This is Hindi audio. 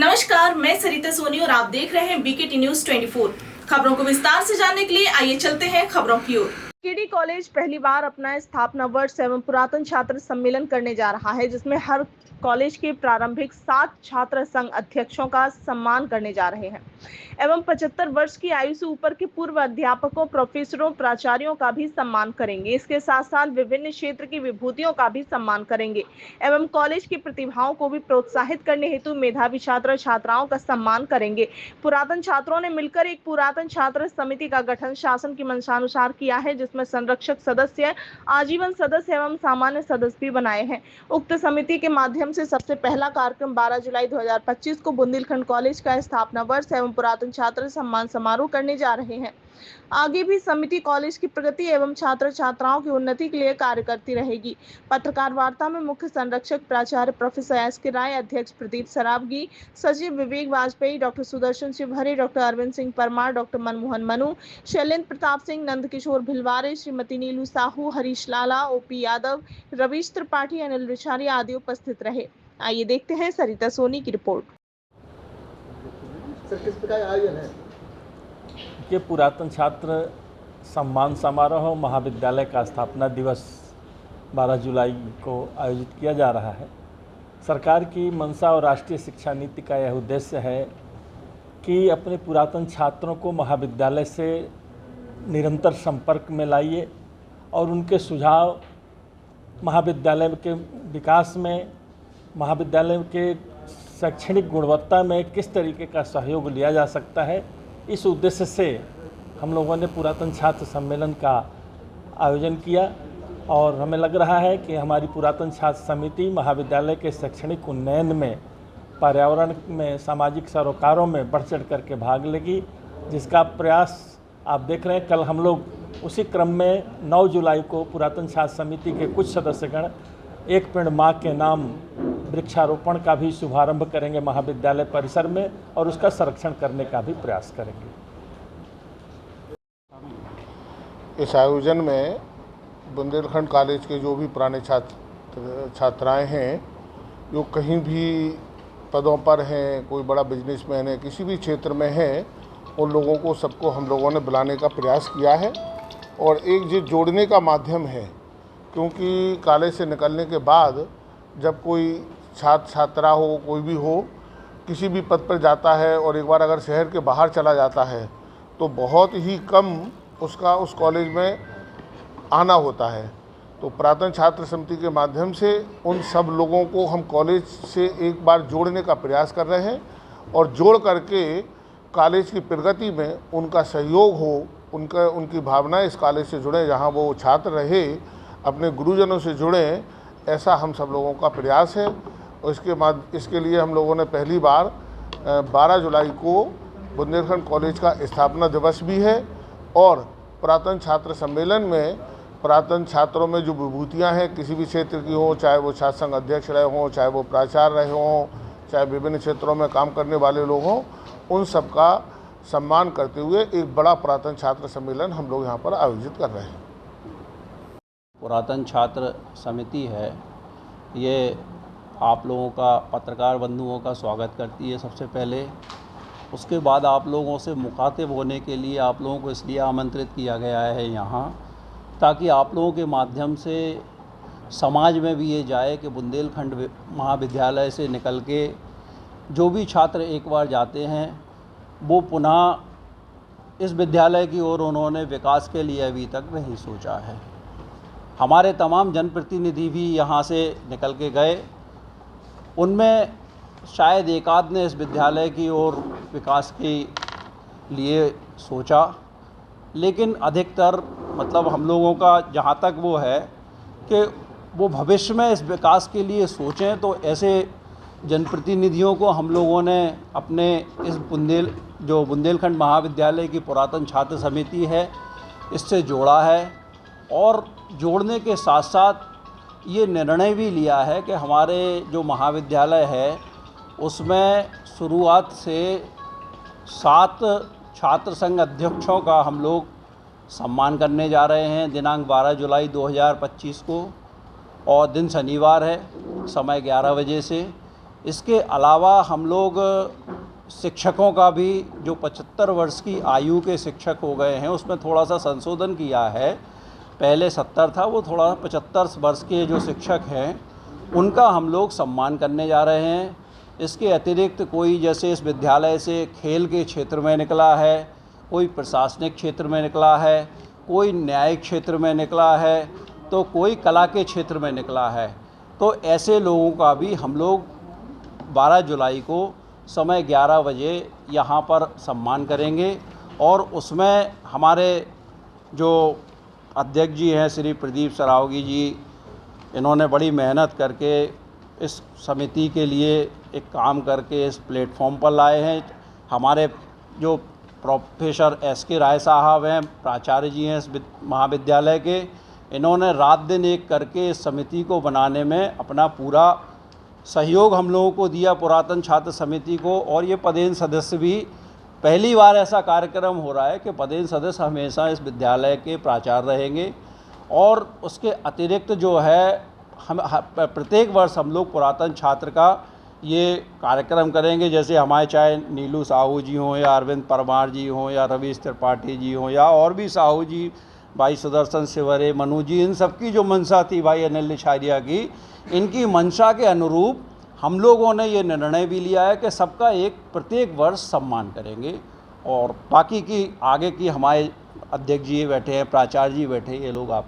नमस्कार, मैं सरिता सोनी और आप देख रहे हैं बीकेटी न्यूज 24। खबरों को विस्तार से जानने के लिए आइए चलते हैं खबरों की ओर। केडी कॉलेज पहली बार अपना स्थापना वर्ष एवं पुरातन छात्र सम्मेलन करने जा रहा है, जिसमें हर कॉलेज के प्रारंभिक 7 छात्र संघ अध्यक्षों का सम्मान करने जा रहे हैं एवं 75 वर्ष की आयु से ऊपर के पूर्व अध्यापकों, प्रोफेसरों, प्राचार्यों का भी सम्मान करेंगे। इसके साथ साथ विभिन्न क्षेत्र की विभूतियों का भी सम्मान करेंगे एवं कॉलेज की प्रतिभाओं को भी प्रोत्साहित करने हेतु मेधावी छात्र छात्राओं का सम्मान करेंगे। पुरातन छात्रों ने मिलकर एक पुरातन छात्र समिति का गठन शासन की मंशानुसार किया है, जिसमें संरक्षक सदस्य, आजीवन सदस्य एवं सामान्य सदस्य भी बनाए हैं। उक्त समिति के माध्यम से सबसे पहला कार्यक्रम 12 जुलाई 2025 को बुंदेलखंड कॉलेज का स्थापना वर्ष एवं पुरातन छात्र सम्मान समारोह करने जा रहे हैं। आगे भी समिति कॉलेज की प्रगति एवं छात्र छात्राओं की उन्नति के लिए कार्य करती रहेगी। पत्रकार वार्ता में मुख्य संरक्षक प्राचार्य प्रोफेसर एस.के. राय, अध्यक्ष प्रदीप सरावगी, सचिव Vivek Vajpayee, doctor Sudarshan Shivhare, doctor Arvind Singh Parmar, doctor Manmohan Manu, Shailendra Pratap Singh, Nandkishore Bhilware, Shrimati Neelu Sahu, Harish Lala, OP Yadav, Ravish Tripathi, Anil Vichari आदि उपस्थित रहे। आइए देखते हैं सरिता सोनी की रिपोर्ट। सर, किस प्रकार आयोजन है? ये पुरातन छात्र सम्मान समारोह महाविद्यालय का स्थापना दिवस 12 जुलाई को आयोजित किया जा रहा है। सरकार की मंशा और राष्ट्रीय शिक्षा नीति का यह उद्देश्य है कि अपने पुरातन छात्रों को महाविद्यालय से निरंतर संपर्क में लाइए और उनके सुझाव महाविद्यालय के विकास में, महाविद्यालय के शैक्षणिक गुणवत्ता में किस तरीके का सहयोग लिया जा सकता है, इस उद्देश्य से हम लोगों ने पुरातन छात्र सम्मेलन का आयोजन किया और हमें लग रहा है कि हमारी पुरातन छात्र समिति महाविद्यालय के शैक्षणिक उन्नयन में, पर्यावरण में, सामाजिक सरोकारों में बढ़ चढ़ करके भाग लेगी, जिसका प्रयास आप देख रहे हैं। कल हम लोग उसी क्रम में 9 जुलाई को पुरातन छात्र समिति के कुछ सदस्यगण एक पेड़ माँ के नाम वृक्षारोपण का भी शुभारंभ करेंगे महाविद्यालय परिसर में और उसका संरक्षण करने का भी प्रयास करेंगे। इस आयोजन में बुंदेलखंड कॉलेज के जो भी पुराने छात्राएं हैं, जो कहीं भी पदों पर हैं, कोई बड़ा बिजनेसमैन है, किसी भी क्षेत्र में है, उन लोगों को सबको हम लोगों ने बुलाने का प्रयास किया है और एक जो जोड़ने का माध्यम है, क्योंकि कॉलेज से निकलने के बाद जब कोई छात्र छात्रा हो, कोई भी हो, किसी भी पद पर जाता है और एक बार अगर शहर के बाहर चला जाता है तो बहुत ही कम उसका उस कॉलेज में आना होता है। तो पुरातन छात्र समिति के माध्यम से उन सब लोगों को हम कॉलेज से एक बार जोड़ने का प्रयास कर रहे हैं और जोड़ करके कॉलेज की प्रगति में उनका सहयोग हो, उनकी भावनाएं इस कॉलेज से जुड़े, जहां वो छात्र रहे, अपने गुरुजनों से जुड़े, ऐसा हम सब लोगों का प्रयास है। और इसके लिए हम लोगों ने पहली बार 12 जुलाई को बुंदेलखंड कॉलेज का स्थापना दिवस भी है और पुरातन छात्र सम्मेलन में पुरातन छात्रों में जो विभूतियां हैं, किसी भी क्षेत्र की हो, चाहे वो छात्र संघ अध्यक्ष रहे हों, चाहे वो प्राचार्य रहे हों, चाहे विभिन्न क्षेत्रों में काम करने वाले लोग हों, उन सब का सम्मान करते हुए एक बड़ा पुरातन छात्र सम्मेलन हम लोग यहाँ पर आयोजित कर रहे हैं। पुरातन छात्र समिति है, ये आप लोगों का, पत्रकार बंधुओं का स्वागत करती है सबसे पहले। उसके बाद आप लोगों से मुखातिब होने के लिए आप लोगों को इसलिए आमंत्रित किया गया है यहाँ, ताकि आप लोगों के माध्यम से समाज में भी ये जाए कि बुंदेलखंड महाविद्यालय से निकल के जो भी छात्र एक बार जाते हैं, वो पुनः इस विद्यालय की ओर उन्होंने विकास के लिए अभी तक नहीं सोचा है। हमारे तमाम जनप्रतिनिधि भी यहाँ से निकल के गए, उनमें शायद एक आध ने इस विद्यालय की ओर विकास के लिए सोचा, लेकिन अधिकतर मतलब हम लोगों का जहाँ तक वो है कि वो भविष्य में इस विकास के लिए सोचें, तो ऐसे जनप्रतिनिधियों को हम लोगों ने अपने इस बुंदेलखंड महाविद्यालय की पुरातन छात्र समिति है, इससे जोड़ा है और जोड़ने के साथ साथ ये निर्णय भी लिया है कि हमारे जो महाविद्यालय है उसमें शुरुआत से 7 छात्र संघ अध्यक्षों का हम लोग सम्मान करने जा रहे हैं दिनांक 12 जुलाई 2025 को, और दिन शनिवार है, समय 11 बजे से। इसके अलावा हम लोग शिक्षकों का भी जो 75 वर्ष की आयु के शिक्षक हो गए हैं उसमें थोड़ा सा संशोधन किया है। पहले 70 था, वो थोड़ा 75 वर्ष के जो शिक्षक हैं उनका हम लोग सम्मान करने जा रहे हैं। इसके अतिरिक्त कोई जैसे इस विद्यालय से खेल के क्षेत्र में निकला है, कोई प्रशासनिक क्षेत्र में निकला है, कोई न्यायिक क्षेत्र में निकला है, तो कोई कला के क्षेत्र में निकला है, तो ऐसे लोगों का भी हम लोग 12 जुलाई को समय 11 बजे यहाँ पर सम्मान करेंगे। और उसमें हमारे जो अध्यक्ष जी हैं श्री प्रदीप सरावगी जी, इन्होंने बड़ी मेहनत करके इस समिति के लिए एक काम करके इस प्लेटफॉर्म पर लाए हैं। हमारे जो प्रोफेसर SK राय साहब हैं, प्राचार्य जी हैं इस महाविद्यालय के, इन्होंने रात दिन एक करके इस समिति को बनाने में अपना पूरा सहयोग हम लोगों को दिया, पुरातन छात्र समिति को। और ये पदेन सदस्य भी पहली बार ऐसा कार्यक्रम हो रहा है कि पदेन सदस्य हमेशा इस विद्यालय के प्राचार्य रहेंगे। और उसके अतिरिक्त जो है हम प्रत्येक वर्ष हम लोग पुरातन छात्र का ये कार्यक्रम करेंगे। जैसे हमारे चाहे नीलू साहू जी हों या अरविंद परमार जी हों या रवीश त्रिपाठी जी हों या और भी साहू जी, भाई सुदर्शन सिवरे, मनु जी, इन सबकी जो मंशा थी, भाई अनिल निछारिया की, इनकी मंशा के अनुरूप हम लोगों ने ये निर्णय भी लिया है कि सबका एक प्रत्येक वर्ष सम्मान करेंगे। और बाकी की आगे की हमारे अध्यक्ष जी बैठे हैं, प्राचार्य जी बैठे हैं, ये लोग आप